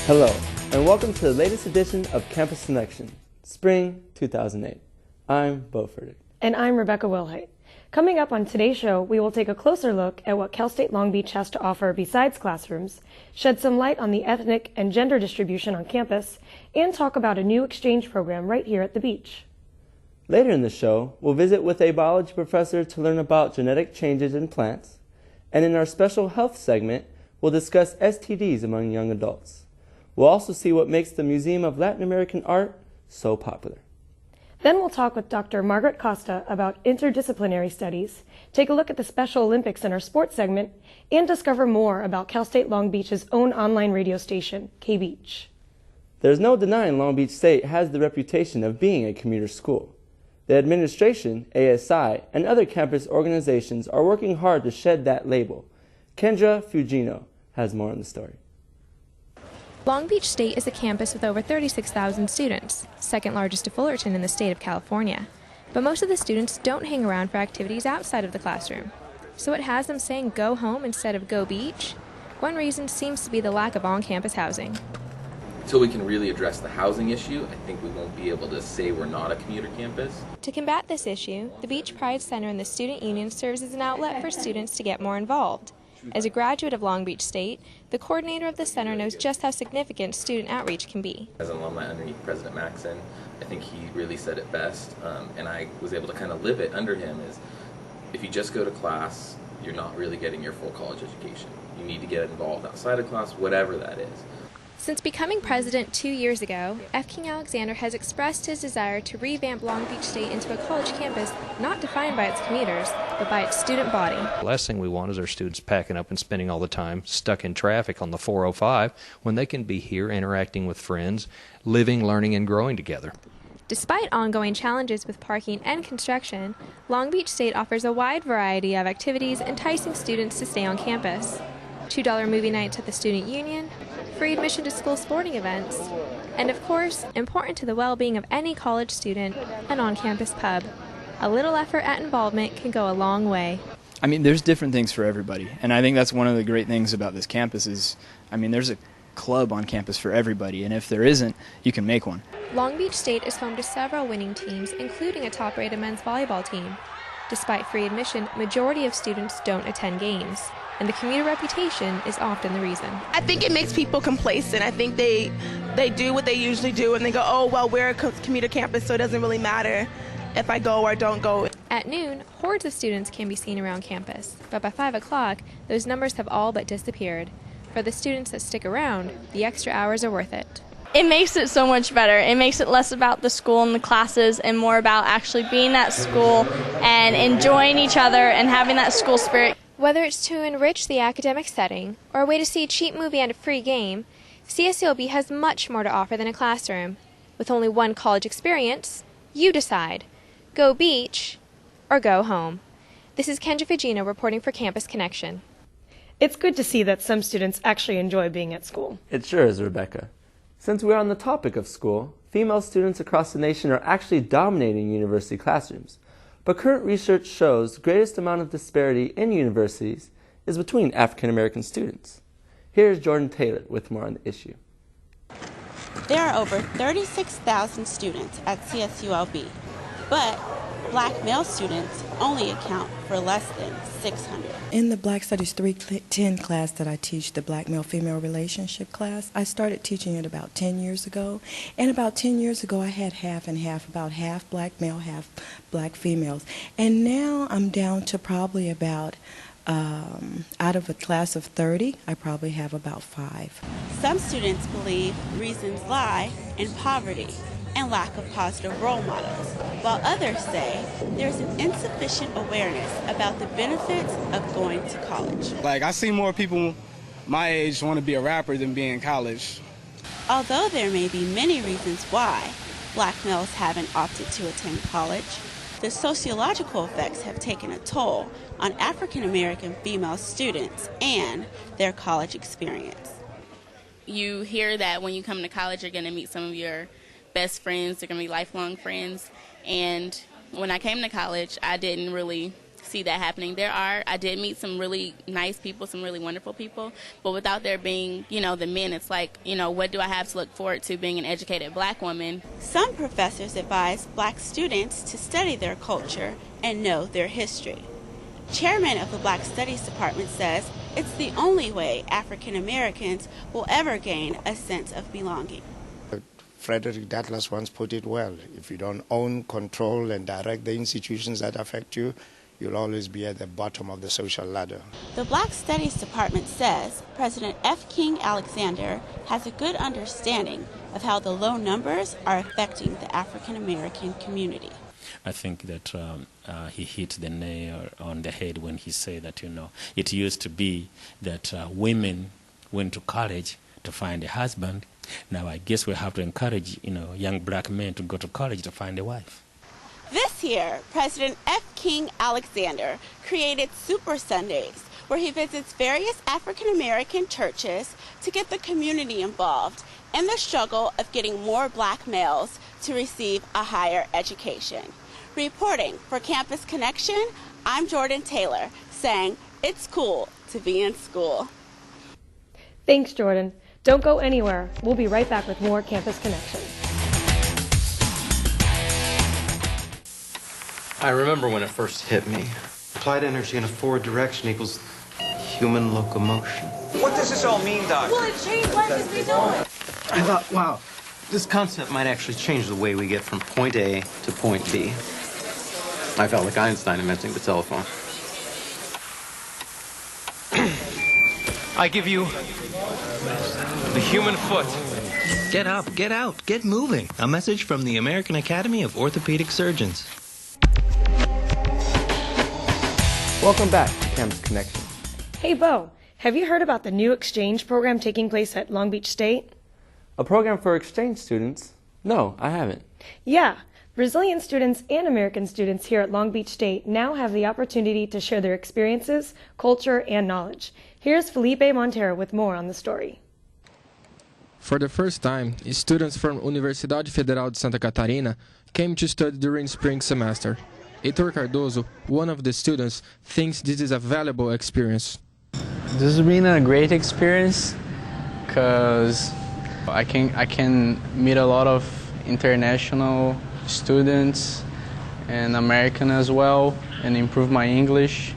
Hello, and welcome to the latest edition of Campus Selection, Spring 2008. I'm Bo Furtick. And I'm Rebecca Wilhite. Coming up on today's show, we will take a closer look at what Cal State Long Beach has to offer besides classrooms, shed some light on the ethnic and gender distribution on campus, and talk about a new exchange program right here at the beach. Later in the show, we'll visit with a biology professor to learn about genetic changes in plants, and in our special health segment, we'll discuss STDs among young adults. We'll also see what makes the Museum of Latin American Art so popular. Then we'll talk with Dr. Margaret Costa about interdisciplinary studies, take a look at the Special Olympics in our sports segment, and discover more about Cal State Long Beach's own online radio station, K-Beach. There's no denying Long Beach State has the reputation of being a commuter school. The administration, ASI, and other campus organizations are working hard to shed that label. Kendra Fugino has more on the story. Long Beach State is a campus with over 36,000 students, second largest to Fullerton in the state of California. But most of the students don't hang around for activities outside of the classroom. So what has them saying go home instead of go beach? One reason seems to be the lack of on-campus housing. Until we can really address the housing issue, I think we won't be able to say we're not a commuter campus. To combat this issue, the Beach Pride Center and the Student Union serves as an outlet for students to get more involved. As a graduate of Long Beach State, the coordinator of the center knows just how significant student outreach can be. As an alumni underneath President Maxson, I think he really said it best, and I was able to kind of live it under him, is if you just go to class, you're not really getting your full college education. You need to get involved outside of class, whatever that is. Since becoming president 2 years ago, F. King Alexander has expressed his desire to revamp Long Beach State into a college campus not defined by its commuters, but by its student body. The last thing we want is our students packing up and spending all the time stuck in traffic on the 405 when they can be here interacting with friends, living, learning, and growing together. Despite ongoing challenges with parking and construction, Long Beach State offers a wide variety of activities enticing students to stay on campus. $2 movie nights at the Student Union, free admission to school sporting events, and of course, important to the well-being of any college student, an on-campus pub. A little effort at involvement can go a long way. I mean, there's different things for everybody, and I think that's one of the great things about this campus is, there's a club on campus for everybody, and if there isn't, you can make one. Long Beach State is home to several winning teams, including a top-rated men's volleyball team. Despite free admission, majority of students don't attend games, and the commuter reputation is often the reason. I think it makes people complacent. I think they do what they usually do, and they go, oh, well, we're a commuter campus, so it doesn't really matter if I go or don't go. At noon, hordes of students can be seen around campus, but by 5 o'clock, those numbers have all but disappeared. For the students that stick around, the extra hours are worth it. It makes it so much better. It makes it less about the school and the classes and more about actually being at school and enjoying each other and having that school spirit. Whether it's to enrich the academic setting or a way to see a cheap movie and a free game, CSULB has much more to offer than a classroom. With only one college experience, you decide. Go beach or go home. This is Kendra Fugino reporting for Campus Connection. It's good to see that some students actually enjoy being at school. It sure is, Rebecca. Since we're on the topic of school, female students across the nation are actually dominating university classrooms. But current research shows the greatest amount of disparity in universities is between African American students. Here's Jordan Taylor with more on the issue. There are over 36,000 students at CSULB, but black male students only account for less than 600. In the Black Studies 310 class that I teach, the black male-female relationship class, I started teaching it about 10 years ago. And about 10 years ago, I had half and half, about half black male, half black females. And now I'm down to probably about, out of a class of 30, I probably have about 5. Some students believe reasons lie in poverty and lack of positive role models, while others say there's an insufficient awareness about the benefits of going to college. I see more people my age want to be a rapper than be in college. Although there may be many reasons why black males haven't opted to attend college, the sociological effects have taken a toll on African American female students and their college experience. You hear that when you come to college, you're going to meet some of your best friends. They're going to be lifelong friends. And when I came to college, I didn't really see that happening. I did meet some really nice people, some really wonderful people, but without there being, the men, it's like, what do I have to look forward to being an educated black woman? Some professors advise black students to study their culture and know their history. Chairman of the Black Studies Department says it's the only way African Americans will ever gain a sense of belonging. Frederick Douglass once put it well: if you don't own, control, and direct the institutions that affect you, you'll always be at the bottom of the social ladder. The Black Studies Department says President F. King Alexander has a good understanding of how the low numbers are affecting the African American community. I think that he hit the nail on the head when he said that, it used to be that women went to college to find a husband. Now I guess we have to encourage, young black men to go to college to find a wife. This year, President F. King Alexander created Super Sundays, where he visits various African American churches to get the community involved in the struggle of getting more black males to receive a higher education. Reporting for Campus Connection, I'm Jordan Taylor, saying it's cool to be in school. Thanks, Jordan. Don't go anywhere. We'll be right back with more Campus Connection. I remember when it first hit me. Applied energy in a forward direction equals human locomotion. What does this all mean, Doctor? Well, it changed life as we know it. I thought, wow, this concept might actually change the way we get from point A to point B. I felt like Einstein inventing the telephone. I give you the human foot. Get up, get out, get moving. A message from the American Academy of Orthopedic Surgeons. Welcome back to Campus Connection. Hey, Bo, have you heard about the new exchange program taking place at Long Beach State? A program for exchange students? No, I haven't. Yeah. Brazilian students and American students here at Long Beach State now have the opportunity to share their experiences, culture, and knowledge. Here's Felipe Montero with more on the story. For the first time, students from Universidade Federal de Santa Catarina came to study during spring semester. Heitor Cardoso, one of the students, thinks this is a valuable experience. This has been a great experience because I can meet a lot of international students and American as well and improve my English.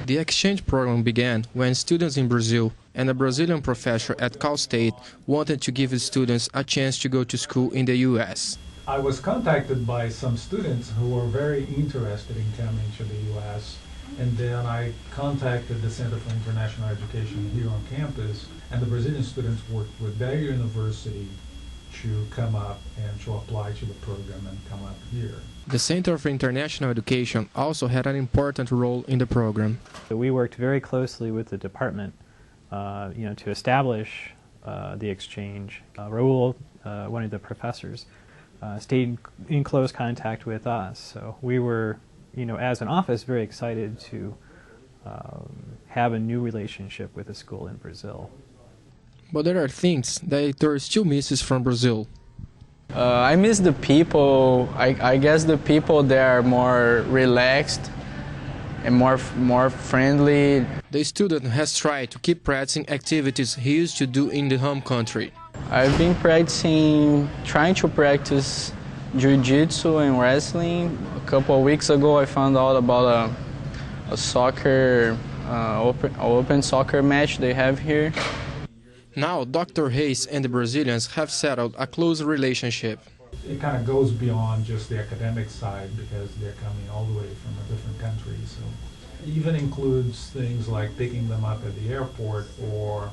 The exchange program began when students in Brazil and a Brazilian professor at Cal State wanted to give students a chance to go to school in the U.S. I was contacted by some students who were very interested in coming to the U.S. and then I contacted the Center for International Education here on campus, and the Brazilian students worked with their university to come up and to apply to the program and come up here. The Center for International Education also had an important role in the program. We worked very closely with the department to establish the exchange. Raul, one of the professors, stayed in close contact with us. So we were, as an office, very excited to have a new relationship with a school in Brazil. But there are things that Heitor still misses from Brazil. I miss the people. I guess the people there are more relaxed and more friendly. The student has tried to keep practicing activities he used to do in the home country. I've been trying to practice jiu-jitsu and wrestling. A couple of weeks ago I found out about a soccer, open soccer match they have here. Now, Dr. Hayes and the Brazilians have settled a close relationship. It kind of goes beyond just the academic side because they're coming all the way from a different country. So it even includes things like picking them up at the airport or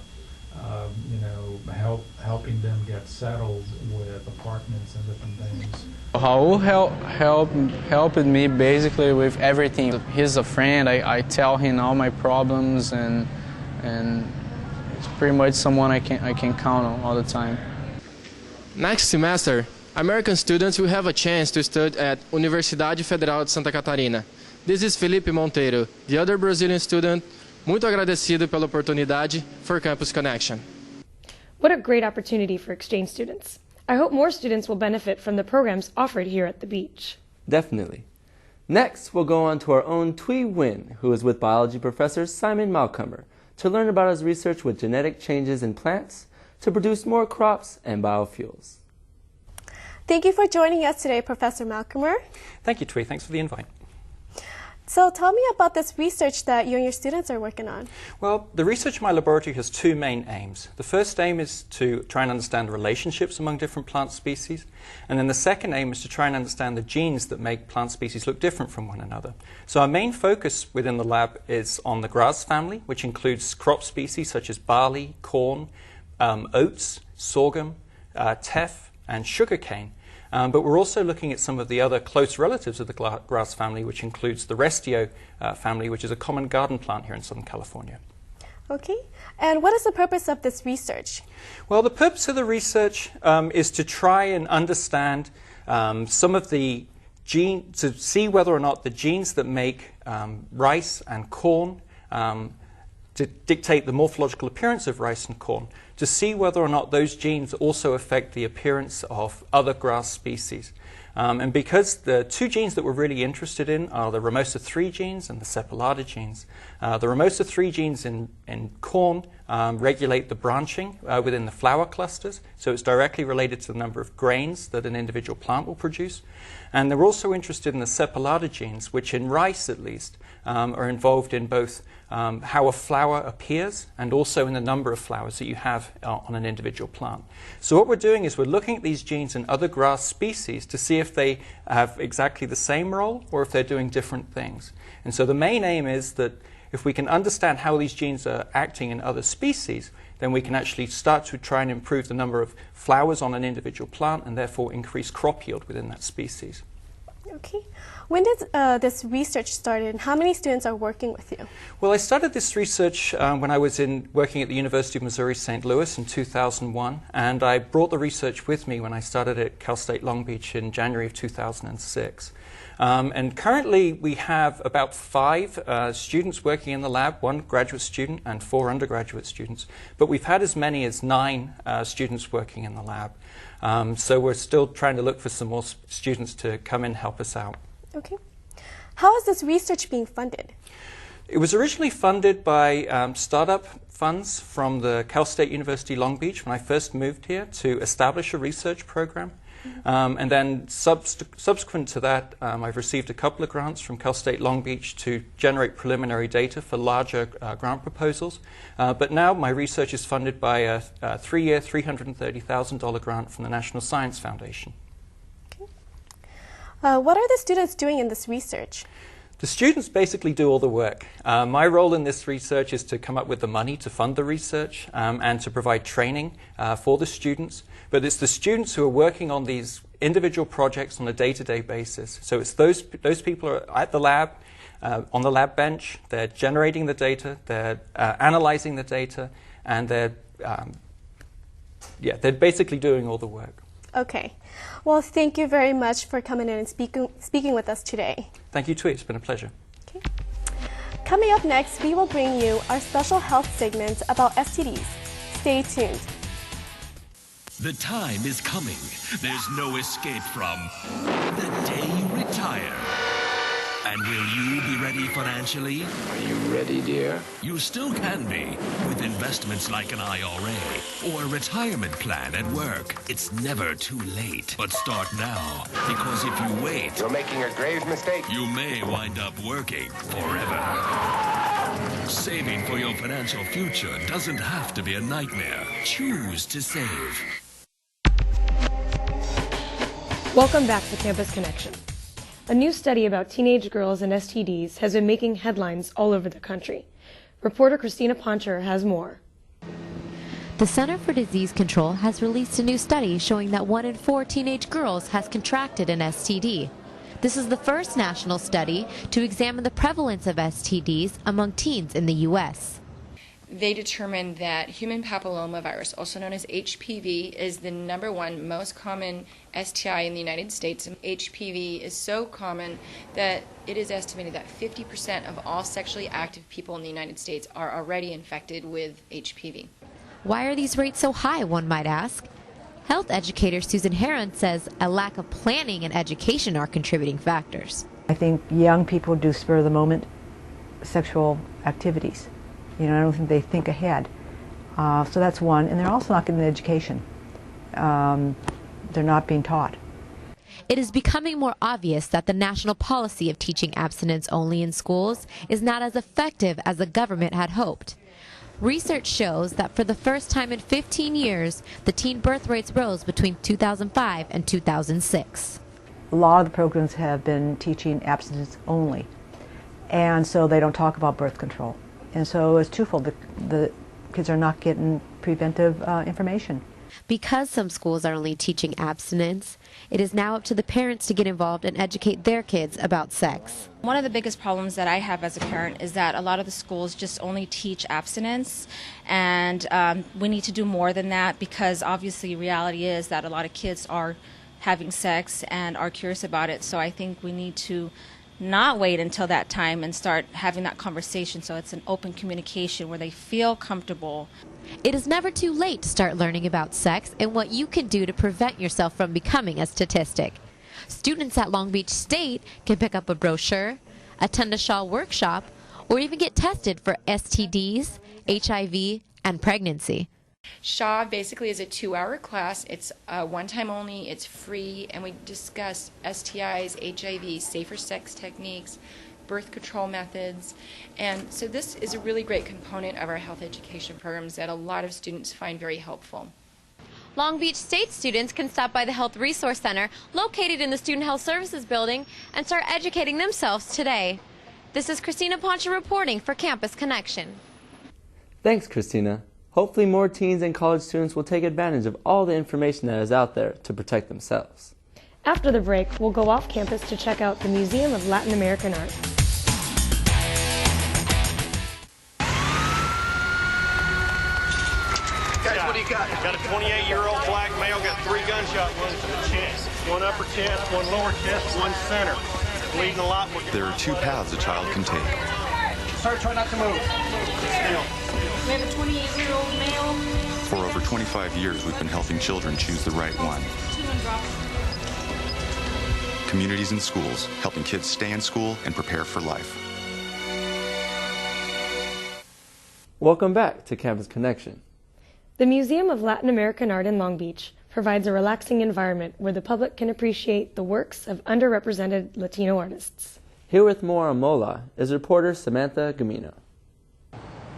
helping them get settled with apartments and different things. Raul helped me basically with everything. He's a friend. I tell him all my problems and it's pretty much someone I can count on all the time. Next semester, American students will have a chance to study at Universidade Federal de Santa Catarina. This is Felipe Monteiro, the other Brazilian student. Muito agradecido pela oportunidade for Campus Connection. What a great opportunity for exchange students. I hope more students will benefit from the programs offered here at the beach. Definitely. Next, we'll go on to our own Thuy Nguyen, who is with biology professor Simon Malcolmer, to learn about his research with genetic changes in plants to produce more crops and biofuels. Thank you for joining us today, Professor Malcolmer. Thank you, Thuy. Thanks for the invite. So tell me about this research that you and your students are working on. Well, the research in my laboratory has two main aims. The first aim is to try and understand the relationships among different plant species. And then the second aim is to try and understand the genes that make plant species look different from one another. So our main focus within the lab is on the grass family, which includes crop species such as barley, corn, oats, sorghum, teff, and sugarcane. But we're also looking at some of the other close relatives of the grass family, which includes the Restio family, which is a common garden plant here in Southern California. Okay. And what is the purpose of this research? Well, the purpose of the research is to try and understand some of the genes, to see whether or not the genes that make rice and corn to dictate the morphological appearance of rice and corn, to see whether or not those genes also affect the appearance of other grass species. And because the two genes that we're really interested in are the Ramosa 3 genes and the Sepalada genes. The Ramosa 3 genes in corn regulate the branching within the flower clusters, so it's directly related to the number of grains that an individual plant will produce. And they're also interested in the Sepalada genes, which in rice at least are involved in both how a flower appears and also in the number of flowers that you have on an individual plant. So what we're doing is we're looking at these genes in other grass species to see if they have exactly the same role or if they're doing different things. And so the main aim is that if we can understand how these genes are acting in other species, then we can actually start to try and improve the number of flowers on an individual plant and therefore increase crop yield within that species. Okay. When did this research start and how many students are working with you? Well, I started this research when I was working at the University of Missouri St. Louis in 2001, and I brought the research with me when I started at Cal State Long Beach in January of 2006. And currently we have about 5 students working in the lab, 1 graduate student and 4 undergraduate students, but we've had as many as 9 students working in the lab. So we're still trying to look for some more students to come in and help us out. Okay. How is this research being funded? It was originally funded by startup funds from the Cal State University Long Beach when I first moved here to establish a research program. And then subsequent to that, I've received a couple of grants from Cal State Long Beach to generate preliminary data for larger grant proposals. But now my research is funded by a 3-year, $330,000 grant from the National Science Foundation. Okay. What are the students doing in this research? The students basically do all the work. My role in this research is to come up with the money to fund the research and to provide training for the students. But it's the students who are working on these individual projects on a day-to-day basis. So it's those people are at the lab, on the lab bench, they're generating the data, they're analyzing the data, and they're basically doing all the work. Okay. Well, thank you very much for coming in and speaking with us today. Thank you, Thuy. It's been a pleasure. Okay. Coming up next, we will bring you our special health segment about STDs. Stay tuned. The time is coming. There's no escape from the day you retire. And will you be ready financially? Are you ready, dear? You still can be with investments like an IRA or a retirement plan at work. It's never too late. But start now, because if you wait, You're making a grave mistake. you may wind up working forever. Saving for your financial future doesn't have to be a nightmare. Choose to save. Welcome back to Campus Connection. A new study about teenage girls and STDs has been making headlines all over the country. Reporter Christina Poncher has more. The Center for Disease Control has released a new study showing that 1 in 4 teenage girls has contracted an STD. This is the first national study to examine the prevalence of STDs among teens in the U.S. They determined that human papillomavirus, also known as HPV, is the #1 most common STI in the United States. HPV is so common that it is estimated that 50% of all sexually active people in the United States are already infected with HPV. Why are these rates so high, one might ask? Health educator Susan Heron says a lack of planning and education are contributing factors. I think young people do spur of the moment sexual activities. I don't think they think ahead. So that's one, and they're also not getting the education. They're not being taught. It is becoming more obvious that the national policy of teaching abstinence only in schools is not as effective as the government had hoped. Research shows that for the first time in 15 years, the teen birth rates rose between 2005 and 2006. A lot of the programs have been teaching abstinence only, and so they don't talk about birth control. And so it's twofold. The kids are not getting preventive information. Because some schools are only teaching abstinence, it is now up to the parents to get involved and educate their kids about sex. One of the biggest problems that I have as a parent is that a lot of the schools just only teach abstinence, and we need to do more than that, because obviously reality is that a lot of kids are having sex and are curious about it. So I think we need to not wait until that time and start having that conversation, so it's an open communication where they feel comfortable. It is never too late to start learning about sex and what you can do to prevent yourself from becoming a statistic. Students at Long Beach State can pick up a brochure, attend a Shaw workshop, or even get tested for STDs, HIV, and pregnancy. Shaw basically is a 2-hour class. It's one time only, it's free, and we discuss STIs, HIV, safer sex techniques, birth control methods. And so this is a really great component of our health education programs that a lot of students find very helpful. Long Beach State students can stop by the Health Resource Center located in the Student Health Services building and start educating themselves today. This is Christina Poncha reporting for Campus Connection. Thanks, Christina. Hopefully more teens and college students will take advantage of all the information that is out there to protect themselves. After the break, we'll go off campus to check out the Museum of Latin American Art. Guys, what do you got? Got a 28-year-old black male, got 3 gunshot wounds to the chest. 1 upper chest, 1 lower chest, 1 center. Bleeding a lot. There are 2 paths a child can take. Sir, try not to move. Still. We have a 28-year-old male. For over 25 years, we've been helping children choose the right one. Communities and schools, helping kids stay in school and prepare for life. Welcome back to Campus Connection. The Museum of Latin American Art in Long Beach provides a relaxing environment where the public can appreciate the works of underrepresented Latino artists. Here with more on MOLA is reporter Samantha Gamino.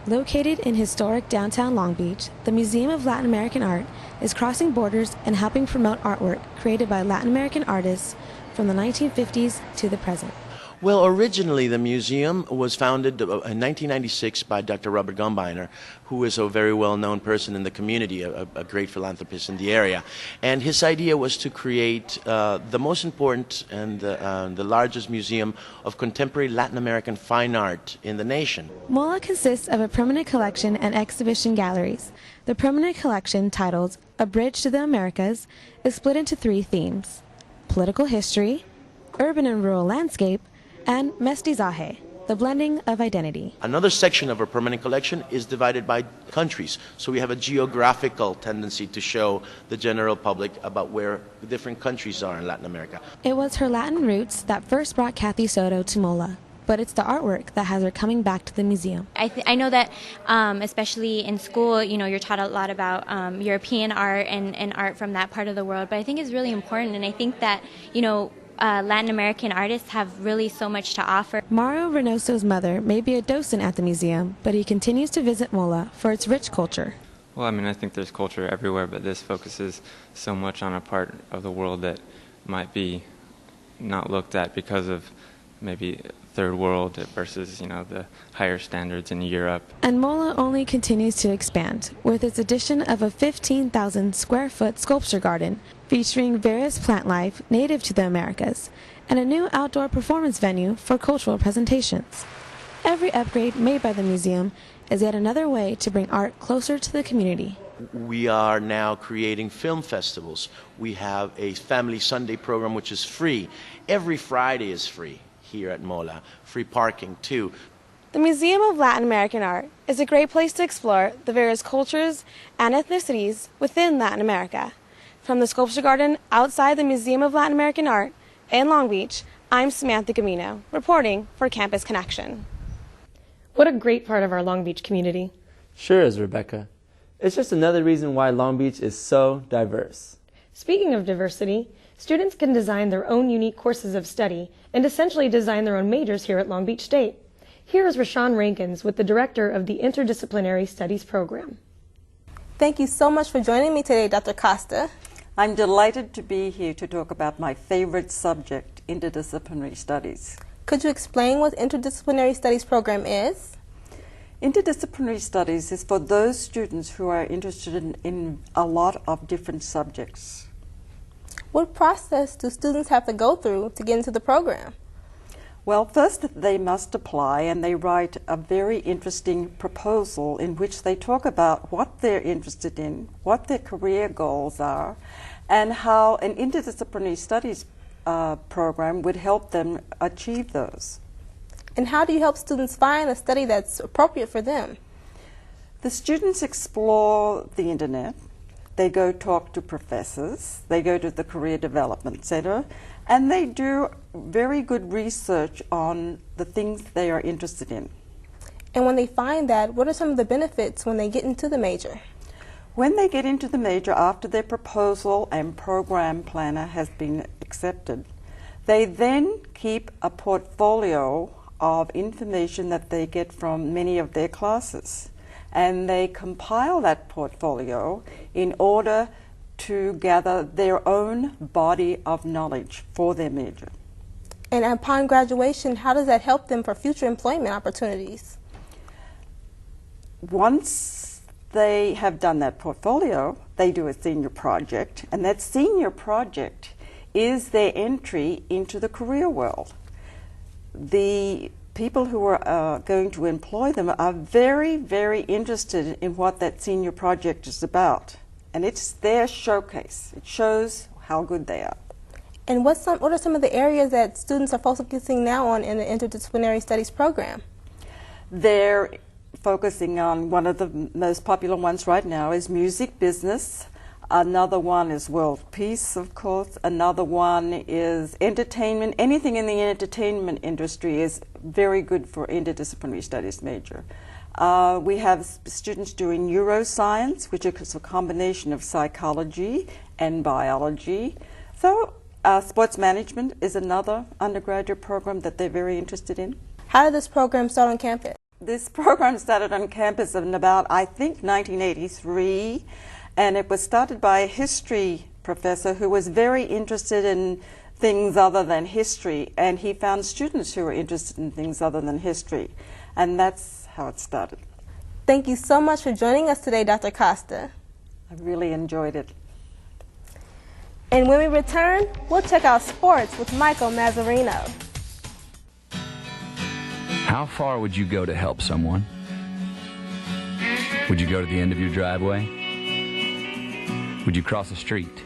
Located in historic downtown Long Beach, the Museum of Latin American Art is crossing borders and helping promote artwork created by Latin American artists from the 1950s to the present. Well, originally the museum was founded in 1996 by Dr. Robert Gombiner, who is a very well-known person in the community, a great philanthropist in the area. And his idea was to create the most important and the largest museum of contemporary Latin American fine art in the nation. MOLA consists of a permanent collection and exhibition galleries. The permanent collection, titled A Bridge to the Americas, is split into 3 themes: political history, urban and rural landscape, and mestizaje, the blending of identity. Another section of our permanent collection is divided by countries. So we have a geographical tendency to show the general public about where the different countries are in Latin America. It was her Latin roots that first brought Kathy Soto to MOLA, but it's the artwork that has her coming back to the museum. I know that especially in school, you're taught a lot about European art and art from that part of the world, but I think it's really important, and I think that, Latin American artists have really so much to offer. Mario Reynoso's mother may be a docent at the museum, but he continues to visit MOLA for its rich culture. Well, I think there's culture everywhere, but this focuses so much on a part of the world that might be not looked at because of maybe third world versus, the higher standards in Europe. And MOLA only continues to expand, with its addition of a 15,000 square foot sculpture garden featuring various plant life native to the Americas, and a new outdoor performance venue for cultural presentations. Every upgrade made by the museum is yet another way to bring art closer to the community. We are now creating film festivals. We have a Family Sunday program which is free. Every Friday is free here at MOLA. Free parking too. The Museum of Latin American Art is a great place to explore the various cultures and ethnicities within Latin America. From the sculpture garden outside the Museum of Latin American Art in Long Beach, I'm Samantha Gamino, reporting for Campus Connection. What a great part of our Long Beach community. Sure is, Rebecca. It's just another reason why Long Beach is so diverse. Speaking of diversity, students can design their own unique courses of study and essentially design their own majors here at Long Beach State. Here is Rashawn Rankins with the director of the Interdisciplinary Studies program. Thank you so much for joining me today, Dr. Costa. I'm delighted to be here to talk about my favorite subject, interdisciplinary studies. Could you explain what Interdisciplinary Studies program is? Interdisciplinary studies is for those students who are interested in a lot of different subjects. What process do students have to go through to get into the program? Well, first they must apply and they write a very interesting proposal in which they talk about what they're interested in, what their career goals are, and how an interdisciplinary studies program would help them achieve those. And how do you help students find a study that's appropriate for them? The students explore the internet. They go talk to professors. They go to the Career Development Center. And they do very good research on the things they are interested in. And when they find that, what are some of the benefits when they get into the major? When they get into the major, after their proposal and program planner has been accepted, they then keep a portfolio of information that they get from many of their classes. And they compile that portfolio in order to gather their own body of knowledge for their major. And upon graduation, how does that help them for future employment opportunities? Once they have done that portfolio, they do a senior project, and that senior project is their entry into the career world. The people who are going to employ them are very, very interested in what that senior project is about. And it's their showcase. It shows how good they are. And what are some of the areas that students are focusing now on in the Interdisciplinary Studies program? They're focusing on one of the most popular ones right now is music business. Another one is world peace, of course. Another one is entertainment. Anything in the entertainment industry is very good for interdisciplinary studies major. We have students doing neuroscience, which is a combination of psychology and biology. So sports management is another undergraduate program that they're very interested in. How did this program start on campus? This program started on campus in about, I think, 1983. And it was started by a history professor who was very interested in things other than history. And he found students who were interested in things other than history. And that's how it started. Thank you so much for joining us today, Dr. Costa. I really enjoyed it. And when we return, we'll check out sports with Michael Mazzarino. How far would you go to help someone? Would you go to the end of your driveway? Would you cross a street?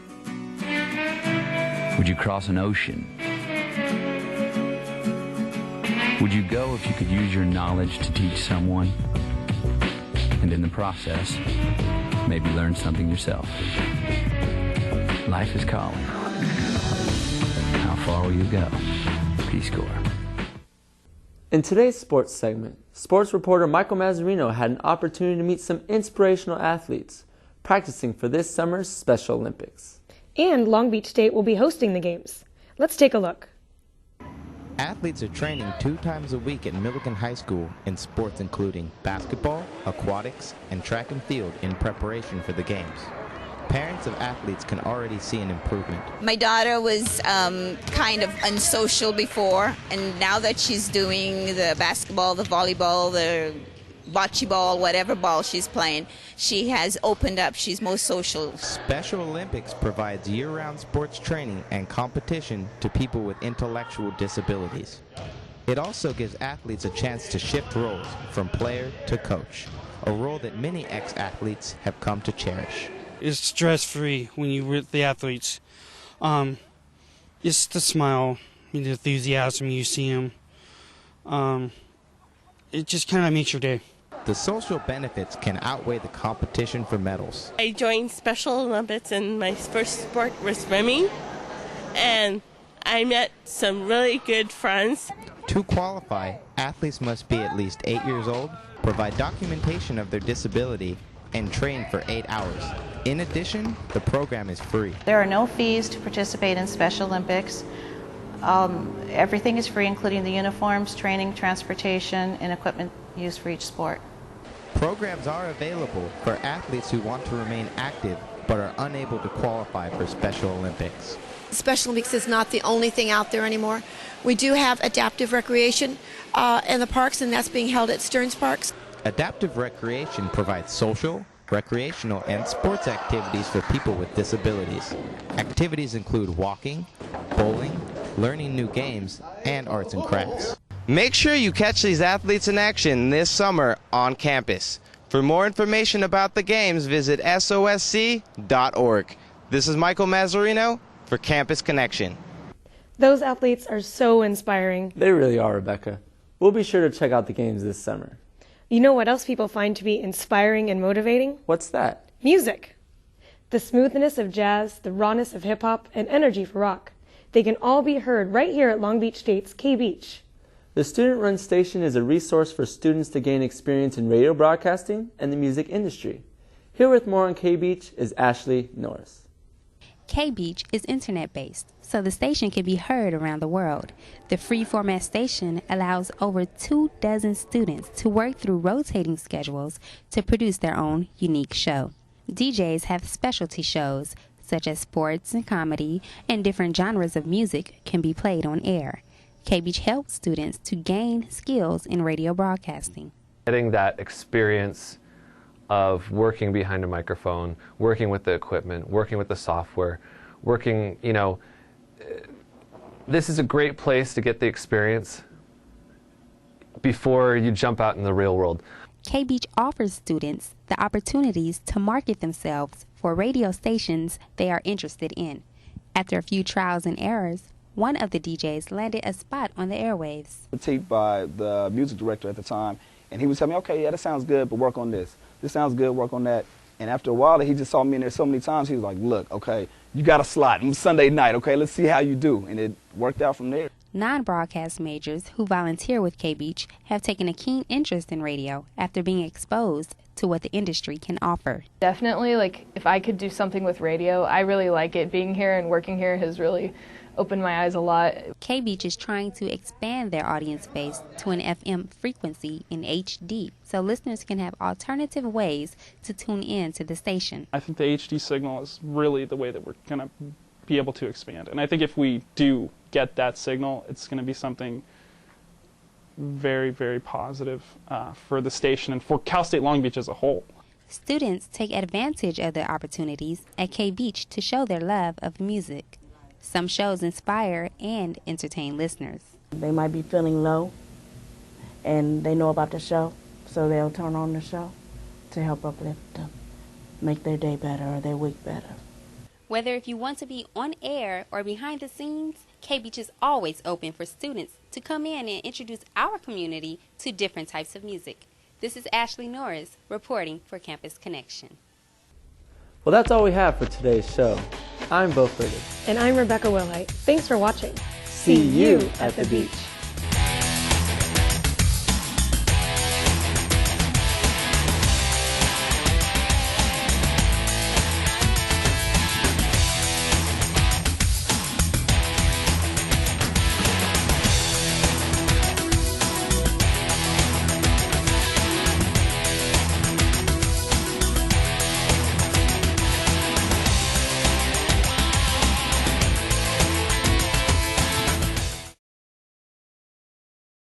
Would you cross an ocean? Would you go if you could use your knowledge to teach someone? And in the process, maybe learn something yourself. Life is calling. How far will you go? Peace Corps. In today's sports segment, sports reporter Michael Mazzarino had an opportunity to meet some inspirational athletes practicing for this summer's Special Olympics. And Long Beach State will be hosting the games. Let's take a look. Athletes are training 2 times a week at Millikan High School in sports including basketball, aquatics, and track and field in preparation for the games. Parents of athletes can already see an improvement. My daughter was kind of unsocial before, and now that she's doing the basketball, the volleyball, the bocce ball, whatever ball she's playing, she has opened up. She's more social. Special Olympics provides year-round sports training and competition to people with intellectual disabilities. It also gives athletes a chance to shift roles from player to coach, a role that many ex-athletes have come to cherish. It's stress-free when you're with the athletes. It's the smile, the enthusiasm you see them. It just kind of makes your day. The social benefits can outweigh the competition for medals. I joined Special Olympics and my first sport was swimming, and I I met some really good friends. To qualify, athletes must be at least 8 years old, provide documentation of their disability, and train for 8 hours. In addition, the program is free. There are no fees to participate in Special Olympics. Everything is free, including the uniforms, training, transportation, and equipment used for each sport. Programs are available for athletes who want to remain active but are unable to qualify for Special Olympics. Special Olympics is not the only thing out there anymore. We do have adaptive recreation in the parks, and that's being held at Stearns Parks. Adaptive recreation provides social, recreational, and sports activities for people with disabilities. Activities include walking, bowling, learning new games, and arts and crafts. Make sure you catch these athletes in action this summer on campus. For more information about the games, visit sosc.org. This is Michael Mazzarino for Campus Connection. Those athletes are so inspiring. They really are, Rebecca. We'll be sure to check out the games this summer. You know what else people find to be inspiring and motivating? What's that? Music. The smoothness of jazz, the rawness of hip-hop, and energy for rock. They can all be heard right here at Long Beach State's K-Beach. The student-run station is a resource for students to gain experience in radio broadcasting and the music industry. Here with more on K-Beach is Ashley Norris. K-Beach is internet-based, so the station can be heard around the world. The free-format station allows over 24 students to work through rotating schedules to produce their own unique show. DJs have specialty shows, such as sports and comedy, and different genres of music can be played on air. K-Beach helps students to gain skills in radio broadcasting. Getting that experience of working behind a microphone, working with the equipment, working with the software, working, this is a great place to get the experience before you jump out in the real world. K-Beach offers students the opportunities to market themselves for radio stations they are interested in. After a few trials and errors, one of the DJs landed a spot on the airwaves. Critiqued by the music director at the time, and he would tell me, okay, yeah, that sounds good, but work on this. This sounds good, work on that. And after a while, he just saw me in there so many times, he was like, look, okay, you got a slot. It's Sunday night, okay, let's see how you do. And it worked out from there. Non-broadcast majors who volunteer with K-Beach have taken a keen interest in radio after being exposed to what the industry can offer. Definitely, if I could do something with radio, I really like it. Being here and working here has really opened my eyes a lot. K-Beach is trying to expand their audience base to an FM frequency in HD, so listeners can have alternative ways to tune in to the station. I think the HD signal is really the way that we're going to be able to expand. And I think if we do get that signal, it's going to be something very, very positive for the station and for Cal State Long Beach as a whole. Students take advantage of the opportunities at K-Beach to show their love of music. Some shows inspire and entertain listeners. They might be feeling low, and they know about the show, so they'll turn on the show to help uplift them, make their day better or their week better. Whether if you want to be on air or behind the scenes, K-Beach is always open for students to come in and introduce our community to different types of music. This is Ashley Norris reporting for Campus Connection. Well, that's all we have for today's show. I'm Beau Fergus. And I'm Rebecca Wilhite. Thanks for watching. See you at the beach.